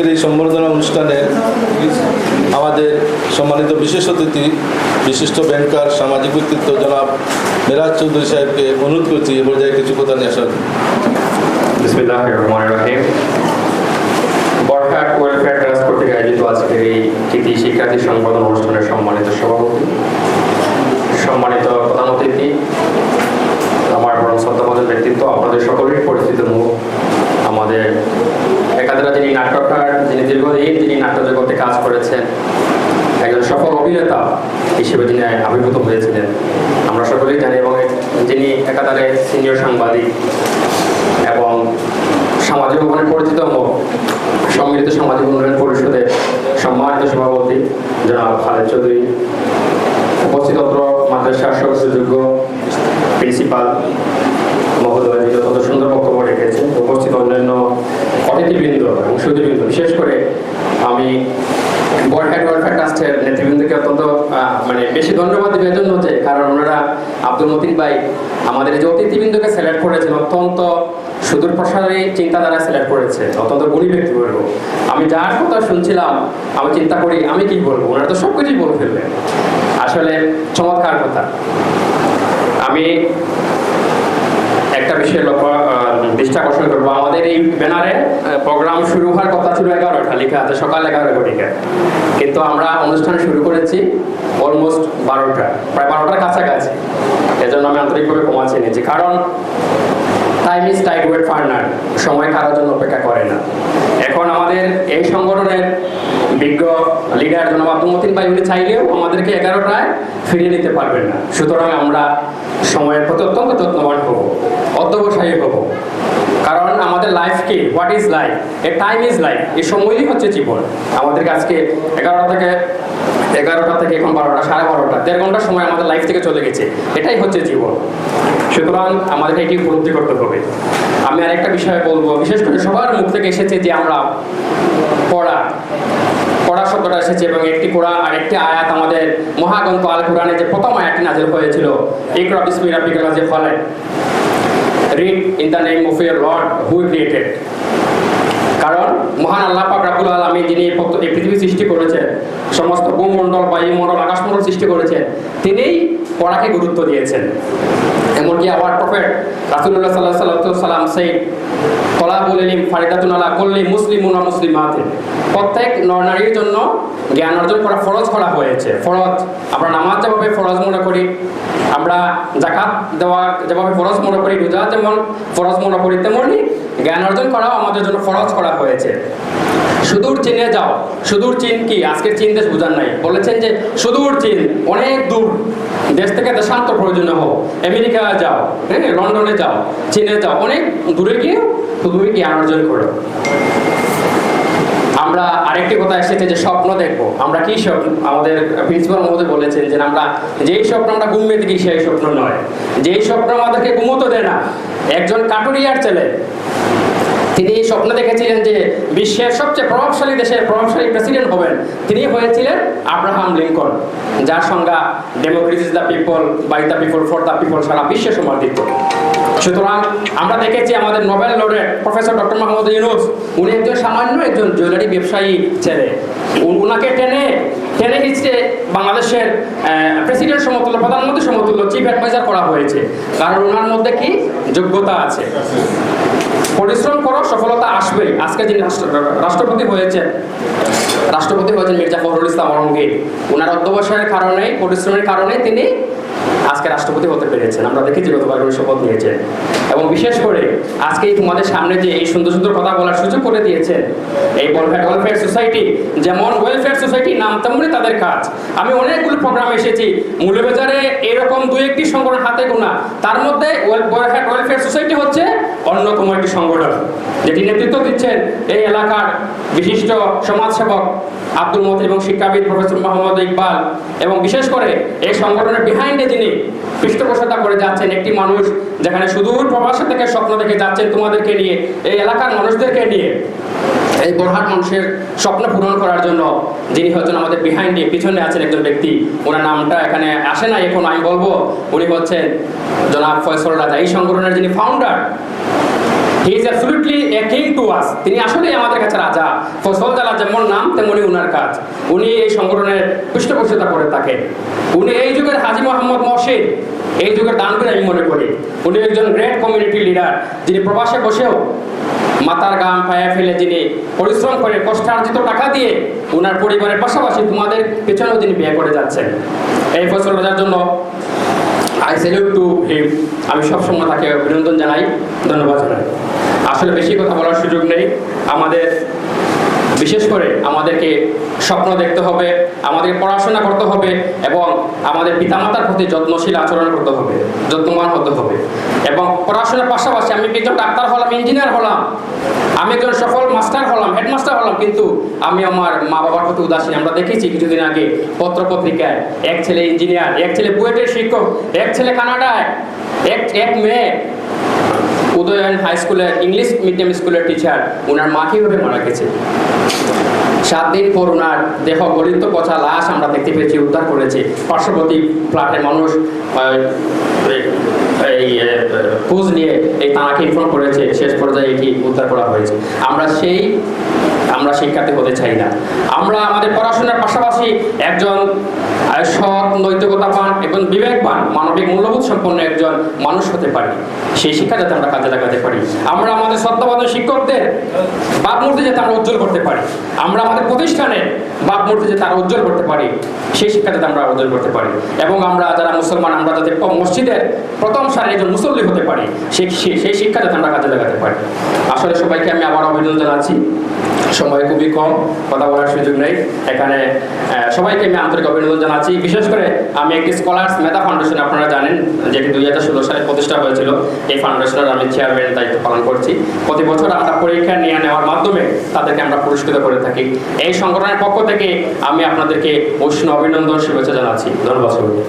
আজকের এই সম্বর্ধনা অনুষ্ঠানে আমাদের সম্মানিত বিশেষ অতিথি বিশিষ্ট ব্যাংকার সামাজিক ব্যক্তিত্ব জনাব মেরাজ চৌধুরী সাহেবকে অনুরোধ করছি এ পর্যায়ে কিছু কথা নিয়ে আসার। বিসমিল্লাহির রহমানির রহিম। বরহাট ওয়েলফেয়ার ট্রাস্ট কর্তৃক আয়োজিত আজকের এই কৃতি শিক্ষার্থী সংবর্ধনা অনুষ্ঠানের সম্মানিত সভাপতি, সম্মানিত প্রধান অতিথি, আমার বরং শ্রদ্ধাভাজন ব্যক্তিত্ব, আপনাদের সকলেরই পরিচিত মুখ, আমাদের একাধারে যিনি নাট্যকার, যিনি দীর্ঘদিন যিনি নাট্য জগতে কাজ করেছেন, একজন সফল অভিনেতা হিসেবে যিনি আবির্ভূত হয়েছিলেন আমরা সকলেই জানি, এবং যিনি একাধারে সিনিয়র সাংবাদিক এবং সামাজিক উন্নয়নের পরিচিত মুখ, সম্মিলিত সামাজিক উন্নয়ন পরিষদের সম্মানিত সভাপতি জনাব খালেদ চৌধুরী, উপস্থিত অত্র মাদ্রাসার সুযোগ্য প্রিন্সিপাল মহোদয় যিনি অত্যন্ত সুন্দর বক্তব্য রেখেছেন, উপস্থিত অন্যান্য অতিথিবৃন্দ এবং সুধীবৃন্দ, বিশেষ করে আমি বরহাট ওয়েলফেয়ার ট্রাস্টের নেতৃবৃন্দকে অত্যন্ত বেশি ধন্যবাদ দেব এজন্য যে কারণ ওনারা আব্দুল মতিন ভাই আমাদের যে অতিথিবৃন্দকে সিলেক্ট করেছেন অত্যন্ত সুদূর প্রসারী চিন্তাধারা সিলেক্ট করেছে, অত্যন্ত গুণী ব্যক্তি বলবো। আমি যার কথা শুনছিলাম আমি চিন্তা করি আমি কি বলবো, ওনারা তো সব কিছুই বলে ফেলবেন, আসলে চমৎকার কথা। আমি একটা বিষয়ে দৃষ্টি আকর্ষণ করবো, আমাদের এই ব্যানারে প্রোগ্রাম শুরু হওয়ার কথা ছিল 11টা, লেখা আছে সকাল 11 ঘটিকা, কিন্তু আমরা অনুষ্ঠান শুরু করেছি অলমোস্ট 12টা, প্রায় 12টার কাছাকাছি। এজন্য আমি আন্তরিকভাবে ক্ষমা চেয়ে নিয়েছি, কারণ time is tight wait for none, সময় কারোর জন্য অপেক্ষা করে না। এখন আমাদের এই সংগঠনের বিজ্ঞ লিডার জনাব আব্দুল মতিন ভাই উনি চাইলেও আমাদেরকে 11টায় ফিরিয়ে নিতে পারবেন না, সুতরাং আমরা সময়ের প্রতি অত্যন্ত যত্নবান হব, অধ্যবসায়ী হব, কারণ আমাদের লাইফ কি, what is life, A time is life, এই সময়ই হচ্ছে জীবন। আমাদেরকে আজকে 11টা থেকে এখন 12টা, 12:30, 1.5 ঘন্টা সময় আমাদের লাইফ থেকে চলে গেছে, এটাই হচ্ছে জীবন, সুতরাং আমাদেরকে এটি উপলব্ধি করতে হবে। আমি আরেকটা বিষয় বলবো, বিশেষ করে সবার মুখ থেকে এসেছে যে আমরা পড়া শব্দটা এসেছে, এবং একটি কোরআন আর একটি আয়াত আমাদের মহাগ্রন্থ আল কোরআনে যে প্রথম আয়াতটি নাযিল হয়েছিল, ইকরা বিসমি রাব্বিকাল লাযী খালাক, read in the name of your lord who created. কারণ মহান আল্লাহ পাক রব্বুল আলামিন যিনি এই পৃথিবী সৃষ্টি করেছেন, সমস্ত ভূমণ্ডল, বায়ুমণ্ডল, আকাশমণ্ডল সৃষ্টি করেছেন, তিনিই পড়াকে গুরুত্ব দিয়েছেন। এমনকি আওয়ার প্রফেট রাসূলুল্লাহ সাল্লাল্লাহু আলাইহি ওয়াসাল্লাম সেই তলাবুল ইলম ফারিদাতুন আলা কুল্লি মুসলিমিন ওয়া মুসলিমাতিন, প্রত্যেক নর-নারীর জন্য জ্ঞান অর্জন করা ফরজ করা হয়েছে। ফরজ, আমরা নামাজ যেভাবে ফরজ মনে করি, আমরা যাকাত দেওয়া যেভাবে ফরজ মনে করি, রোজা যেমন ফরজ মনে করি, তেমনি জ্ঞান অর্জন করাও আমাদের জন্য ফরজ করা হয়েছে। সুদূর চীনে যাও, সুদূর চীন কি আজকের চীন দেশ বোঝার নাই, বলেছেন যে সুদূর চীন অনেক দূর, দেশ থেকে দেশান্তর প্রয়োজনে হোক, আমেরিকা যাও, হ্যাঁ, লন্ডনে যাও, চীনে যাও, অনেক দূরে গিয়ে তুমি জ্ঞান অর্জন করো। আমরা আরেকটি কথা এসেছে যে স্বপ্ন দেখবো, আমরা কি স্বপ্ন, আমাদের প্রিন্সিপাল মহোদয় বলেছেন যে আমরা যেই স্বপ্ন আমরা ঘুমিয়ে দেখি সেই স্বপ্ন নয়, যেই স্বপ্ন আমাদেরকে ঘুমোতে দেয় না। একজন কাটুরিয়ার ছেলে তিনি স্বপ্ন দেখেছিলেন যে বিশ্বের সবচেয়ে প্রভাবশালী দেশের প্রভাবশালী প্রেসিডেন্ট হবেন, তিনি হয়েছিলেন আব্রাহাম লিঙ্কন, যার সংজ্ঞা democracy is the people, by the people, for the people, সারা বিশ্বে সমর্থিত। সুতরাং আমরা দেখেছি আমাদের nobel laureate professor doctor Muhammad Yunus, উনি একজন সামান্য একজন জুয়েলারি ব্যবসায়ী ছেলে, উনাকে টেনে হিচড়ে বাংলাদেশের প্রেসিডেন্ট সমতুল্য, প্রধানমন্ত্রী সমতুল্য চিফ অ্যাডভাইজার করা হয়েছে, কারণ ওনার মধ্যে কি যোগ্যতা আছে। পরিশ্রম করো, সফলতা আসবে। আজকে যিনি রাষ্ট্রপতি হয়েছেন মির্জা ফখরুল ইসলাম আলমগীর, ওনার অধ্যবসায়ের কারণে, পরিশ্রমের কারণে তিনি আজকে রাষ্ট্রপতি হতে পেরেছেন। আমরা দেখেছি গতবার উনি শপথ নিয়েছেন, এবং বিশেষ করে আজকে তোমাদের সামনে যে এই সুন্দর সুন্দর কথা বলার সুযোগ করে দিয়েছেন এই বরহাট ওয়েলফেয়ার সোসাইটি, যেমন ওয়েলফেয়ার সোসাইটি নাম তেমনি তাদের কাজ। আমি অনেকগুলো প্রোগ্রামে এসেছি, মৌলভীবাজারে এরকম 2-1টি সংগঠন হাতে গোনা, তার মধ্যে বরহাট ওয়েলফেয়ার সোসাইটি হচ্ছে অন্যতম একটি সংগঠন, যেটি নেতৃত্ব দিচ্ছেন এই এলাকার বিশিষ্ট সমাজসেবক আব্দুল মতিন এবং শিক্ষাবিদ প্রফেসর মোহাম্মদ ইকবাল, এবং বিশেষ করে এই সংগঠনের বিহাইন্ডে যিনি পৃষ্ঠপোষকতা করে যাচ্ছেন একটি মানুষ, যেখানে সুদূর প্রবাসী থেকে স্বপ্ন দেখে যাচ্ছেন তোমাদেরকে নিয়ে, এই এলাকার মানুষদেরকে নিয়ে, এই বরহাট মানুষের স্বপ্ন পূরণ করার জন্য, যিনি হচ্ছেন আমাদের বিহাইন্ডে পিছনে আছেন একজন ব্যক্তি, ওনার নামটা এখানে আসে না এখন, আমি বলবো উনি হচ্ছেন জনাব ফয়সল রাজা, এই সংগঠনের যিনি founder. He is absolutely a king to us. তিনি আসলেই আমাদের কাছে রাজা। ফসল জ্বালা যেমন নাম তেমনি উনার কাজ। উনি এই সংগঠনের পৃষ্ঠপোষকতা করে থাকেন। উনি এই যুগের হাজী মোহাম্মদ মহসিন, এই যুগের দানবীর আমি মনে করি। উনি একজন গ্রেট কমিউনিটি লিডার, যিনি প্রবাসে বসেও মাথার গাম পায়ে ফেলে যিনি পরিশ্রম করে কষ্টার্জিত টাকা দিয়ে উনার পরিবারের পাশাপাশি তোমাদের পেছনেও তিনি বিয়ে করে যাচ্ছেন। এই ফসল রাজার জন্য আই স্যালিউট টু হিম। আমি সবসময় তাকে অভিনন্দন জানাই, ধন্যবাদ জানাই। আসলে বেশি কথা বলার সুযোগ নেই। আমাদের বিশেষ করে আমাদেরকে স্বপ্ন দেখতে হবে, আমাদেরকে পড়াশোনা করতে হবে এবং আমাদের পিতামাতার প্রতি যত্নশীল আচরণ করতে হবে, যত্নবান হতে হবে। এবং পড়াশোনার পাশাপাশি আমি একজন ডাক্তার হলাম, ইঞ্জিনিয়ার হলাম, আমি একজন সফল মাস্টার হলাম, হেডমাস্টার হলাম, কিন্তু আমি আমার মা বাবার প্রতি উদাসীন। আমরা দেখেছি কিছুদিন আগে পত্রপত্রিকায় এক ছেলে ইঞ্জিনিয়ার, এক ছেলে বুয়েটের শিক্ষক, এক ছেলে কানাডায়, এক মেয়ে উদয়ন হাই স্কুলের ইংলিশ মিডিয়াম স্কুলের টিচার, ওনার মা কীভাবে মারা গেছে। 7 দিন পর ওনার দেহ গলিত পচা লাশ আমরা দেখতে পেয়েছি, উদ্ধার করেছে পার্শ্ববর্তী ফ্ল্যাটের মানুষ। এই খোঁজ নিয়ে এই তাঁকে ইনফর্ম করেছে, শেষ পর্যায়ে এটি উদ্ধার করা হয়েছে। আমরা শিক্ষার্থী হতে চাই না। আমরা আমাদের পড়াশোনার পাশাপাশি একজন সৎ, নৈতিকতাবান এবং বিবেকবান, মানবিক মূল্যবোধ সম্পন্ন একজন মানুষ হতে পারি। সেই শিক্ষা যাতে আমরা কাজে লাগাতে পারি। আমরা আমাদের শ্রদ্ধাবান শিক্ষকদের ভাবমূর্তি যাতে আমরা উজ্জ্বল করতে পারি। আমরা আমাদের প্রতিষ্ঠানের ভাবমূর্তি যাতে আমরা উজ্জ্বল করতে পারি, সেই শিক্ষা যাতে আমরা উজ্জ্বল করতে পারি। এবং আমরা যারা মুসলমান, আমরা যাতে মসজিদের প্রথম সারির একজন মুসল্লি হতে পারি, সেই শিক্ষা যাতে আমরা কাজে লাগাতে পারি। আসলে সবাইকে আমি আবার অভিনন্দন জানাচ্ছি। সময় খুবই কম, কথা বলার সুযোগ নেই। এখানে সবাইকে আমি আন্তরিক অভিনন্দন জানাচ্ছি। বিশেষ করে আমি একটি স্কলার্স মেধা ফাউন্ডেশন, আপনারা জানেন, যেটি 2016 সালে প্রতিষ্ঠা হয়েছিল। এই ফাউন্ডেশনের আমি চেয়ারম্যানের দায়িত্ব পালন করছি। প্রতি বছর আমরা পরীক্ষা নিয়ে নেওয়ার মাধ্যমে তাদেরকে আমরা পুরস্কৃত করে থাকি। এই সংগঠনের পক্ষ থেকে আমি আপনাদেরকে উষ্ণ অভিনন্দন, শুভেচ্ছা জানাচ্ছি। ধন্যবাদ সবাইকে।